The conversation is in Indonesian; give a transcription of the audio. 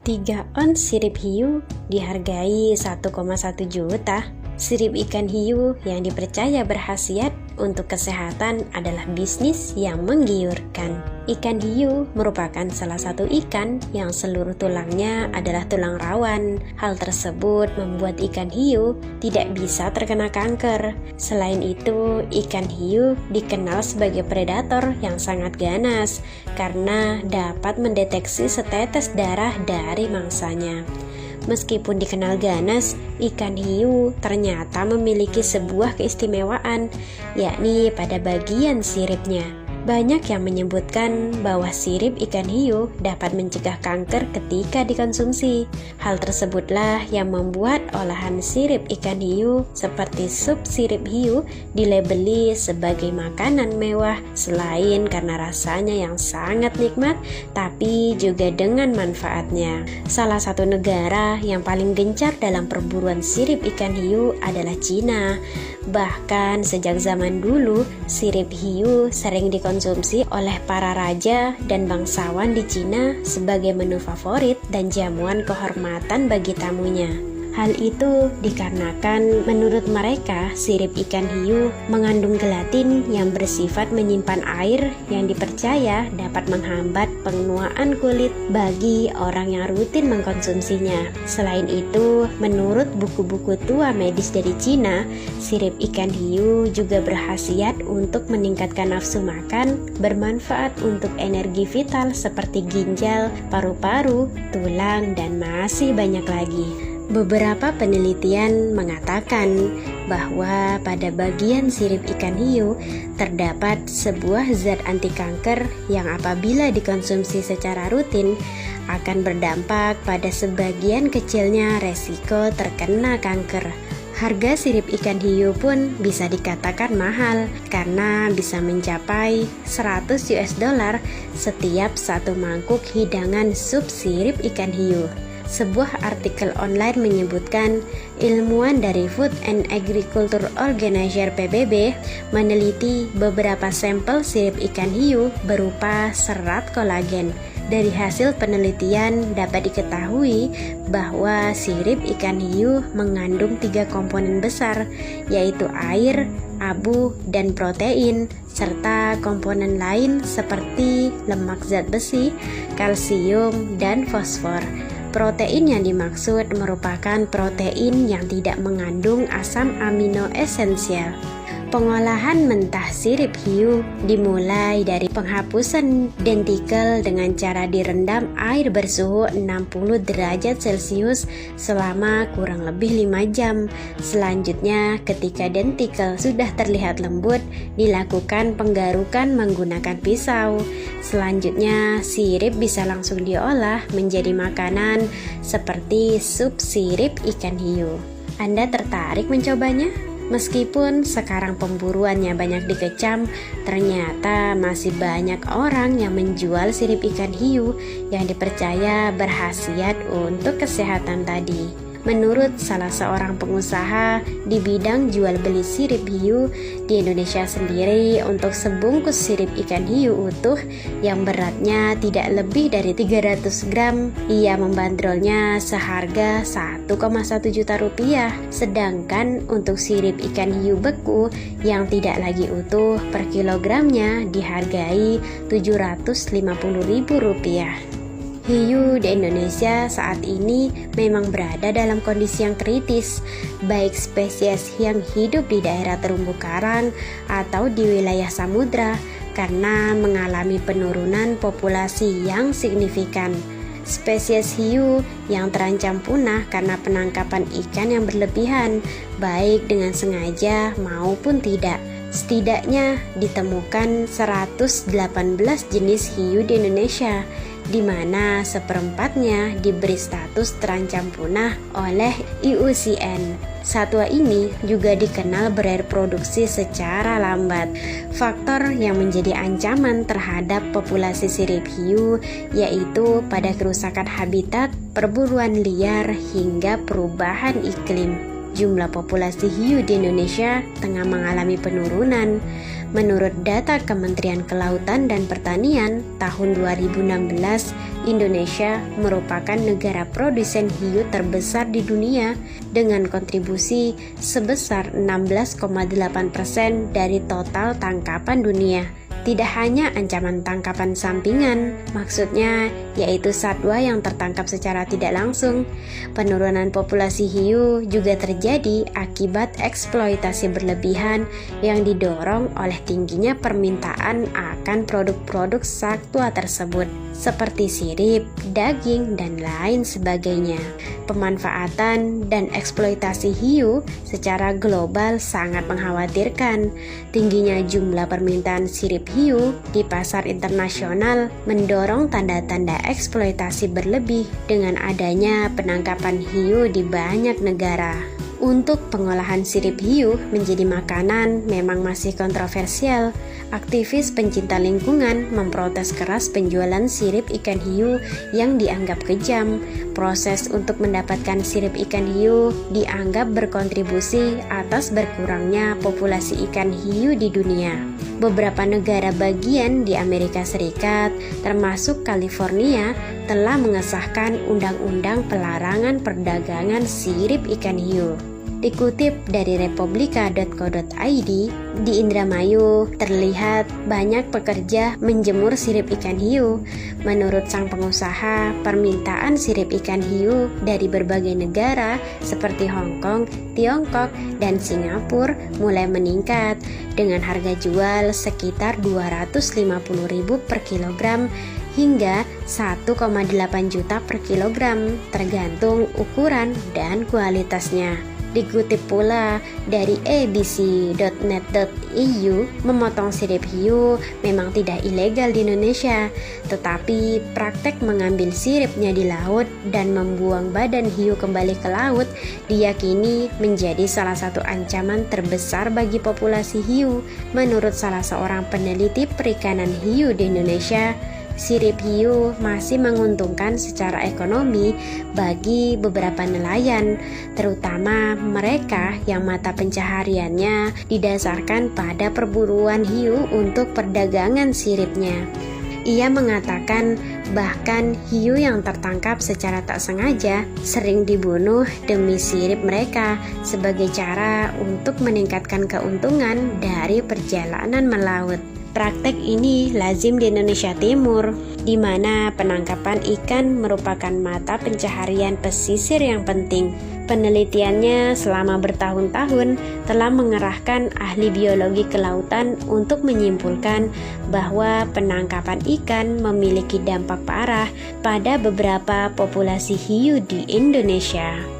3 ons sirip hiu dihargai 1,1 juta. Sirip ikan hiu yang dipercaya berkhasiat untuk kesehatan adalah bisnis yang menggiurkan. Ikan hiu merupakan salah satu ikan yang seluruh tulangnya adalah tulang rawan. Hal tersebut membuat ikan hiu tidak bisa terkena kanker. Selain itu, ikan hiu dikenal sebagai predator yang sangat ganas karena dapat mendeteksi setetes darah dari mangsanya. Meskipun dikenal ganas, ikan hiu ternyata memiliki sebuah keistimewaan, yakni pada bagian siripnya. Banyak yang menyebutkan bahwa sirip ikan hiu dapat mencegah kanker ketika dikonsumsi. Hal tersebutlah yang membuat olahan sirip ikan hiu seperti sup sirip hiu dilabeli sebagai makanan mewah, selain karena rasanya yang sangat nikmat, tapi juga dengan manfaatnya. Salah satu negara yang paling gencar dalam perburuan sirip ikan hiu adalah Cina. Bahkan sejak zaman dulu, sirip hiu sering dikonsumsi oleh para raja dan bangsawan di Cina sebagai menu favorit dan jamuan kehormatan bagi tamunya. Hal itu dikarenakan menurut mereka sirip ikan hiu mengandung gelatin yang bersifat menyimpan air yang dipercaya dapat menghambat penuaan kulit bagi orang yang rutin mengkonsumsinya. Selain itu, menurut buku-buku tua medis dari Cina, sirip ikan hiu juga berkhasiat untuk meningkatkan nafsu makan, bermanfaat untuk energi vital seperti ginjal, paru-paru, tulang, dan masih banyak lagi. Beberapa penelitian mengatakan bahwa pada bagian sirip ikan hiu terdapat sebuah zat anti kanker yang apabila dikonsumsi secara rutin akan berdampak pada sebagian kecilnya resiko terkena kanker. Harga sirip ikan hiu pun bisa dikatakan mahal karena bisa mencapai $100 setiap satu mangkuk hidangan sup sirip ikan hiu. Sebuah artikel online menyebutkan ilmuwan dari Food and Agriculture Organization PBB meneliti beberapa sampel sirip ikan hiu berupa serat kolagen. Dari hasil penelitian dapat diketahui bahwa sirip ikan hiu mengandung 3 komponen besar, yaitu air, abu, dan protein, serta komponen lain seperti lemak zat besi, kalsium, dan fosfor. Protein yang dimaksud merupakan protein yang tidak mengandung asam amino esensial. Pengolahan mentah sirip hiu dimulai dari penghapusan dentikel dengan cara direndam air bersuhu 60 derajat Celcius selama kurang lebih 5 jam. Selanjutnya, ketika dentikel sudah terlihat lembut, dilakukan penggarukan menggunakan pisau. Selanjutnya, sirip bisa langsung diolah menjadi makanan seperti sup sirip ikan hiu. Anda tertarik mencobanya? Meskipun sekarang pemburuannya banyak dikecam, ternyata masih banyak orang yang menjual sirip ikan hiu yang dipercaya berkhasiat untuk kesehatan tadi. Menurut salah seorang pengusaha di bidang jual beli sirip hiu di Indonesia sendiri, untuk sebungkus sirip ikan hiu utuh yang beratnya tidak lebih dari 300 gram, ia membandrolnya seharga 1,1 juta rupiah. Sedangkan untuk sirip ikan hiu beku yang tidak lagi utuh per kilogramnya dihargai Rp750.000. Hiu di Indonesia saat ini memang berada dalam kondisi yang kritis, baik spesies yang hidup di daerah terumbu karang atau di wilayah samudra, karena mengalami penurunan populasi yang signifikan. Spesies hiu yang terancam punah karena penangkapan ikan yang berlebihan, baik dengan sengaja maupun tidak. Setidaknya ditemukan 118 jenis hiu di Indonesia, di mana seperempatnya diberi status terancam punah oleh IUCN. Satwa ini juga dikenal bereproduksi secara lambat. Faktor yang menjadi ancaman terhadap populasi sirip hiu yaitu pada kerusakan habitat, perburuan liar, hingga perubahan iklim. jumlah populasi hiu di Indonesia tengah mengalami penurunan. Menurut data Kementerian Kelautan dan Pertanian, tahun 2016, Indonesia merupakan negara produsen hiu terbesar di dunia dengan kontribusi sebesar 16,8% dari total tangkapan dunia. Tidak hanya ancaman tangkapan sampingan, maksudnya yaitu satwa yang tertangkap secara tidak langsung. Penurunan populasi hiu juga terjadi akibat eksploitasi berlebihan yang didorong oleh tingginya permintaan akan produk-produk satwa tersebut, seperti sirip, daging, dan lain sebagainya. Pemanfaatan dan eksploitasi hiu secara global sangat mengkhawatirkan. Tingginya jumlah permintaan sirip hiu di pasar internasional mendorong tanda-tanda eksploitasi berlebih dengan adanya penangkapan hiu di banyak negara. Untuk pengolahan sirip hiu menjadi makanan memang masih kontroversial. Aktivis pencinta lingkungan memprotes keras penjualan sirip ikan hiu yang dianggap kejam. Proses untuk mendapatkan sirip ikan hiu dianggap berkontribusi atas berkurangnya populasi ikan hiu di dunia. Beberapa negara bagian di Amerika Serikat, termasuk California, telah mengesahkan undang-undang pelarangan perdagangan sirip ikan hiu. Dikutip dari republika.co.id, di Indramayu terlihat banyak pekerja menjemur sirip ikan hiu. Menurut sang pengusaha, permintaan sirip ikan hiu dari berbagai negara seperti Hong Kong, Tiongkok, dan Singapura mulai meningkat dengan harga jual sekitar 250.000 per kilogram hingga 1,8 juta per kilogram tergantung ukuran dan kualitasnya. Dikutip pula dari abc.net.eu, memotong sirip hiu memang tidak ilegal di Indonesia, tetapi praktek mengambil siripnya di laut dan membuang badan hiu kembali ke laut diyakini menjadi salah satu ancaman terbesar bagi populasi hiu. Menurut salah seorang peneliti perikanan hiu di Indonesia, sirip hiu masih menguntungkan secara ekonomi bagi beberapa nelayan, terutama mereka yang mata pencahariannya didasarkan pada perburuan hiu untuk perdagangan siripnya. Ia mengatakan bahkan hiu yang tertangkap secara tak sengaja sering dibunuh demi sirip mereka sebagai cara untuk meningkatkan keuntungan dari perjalanan melaut. Praktek ini lazim di Indonesia Timur, di mana penangkapan ikan merupakan mata pencaharian pesisir yang penting. Penelitiannya selama bertahun-tahun telah mengerahkan ahli biologi kelautan untuk menyimpulkan bahwa penangkapan ikan memiliki dampak parah pada beberapa populasi hiu di Indonesia.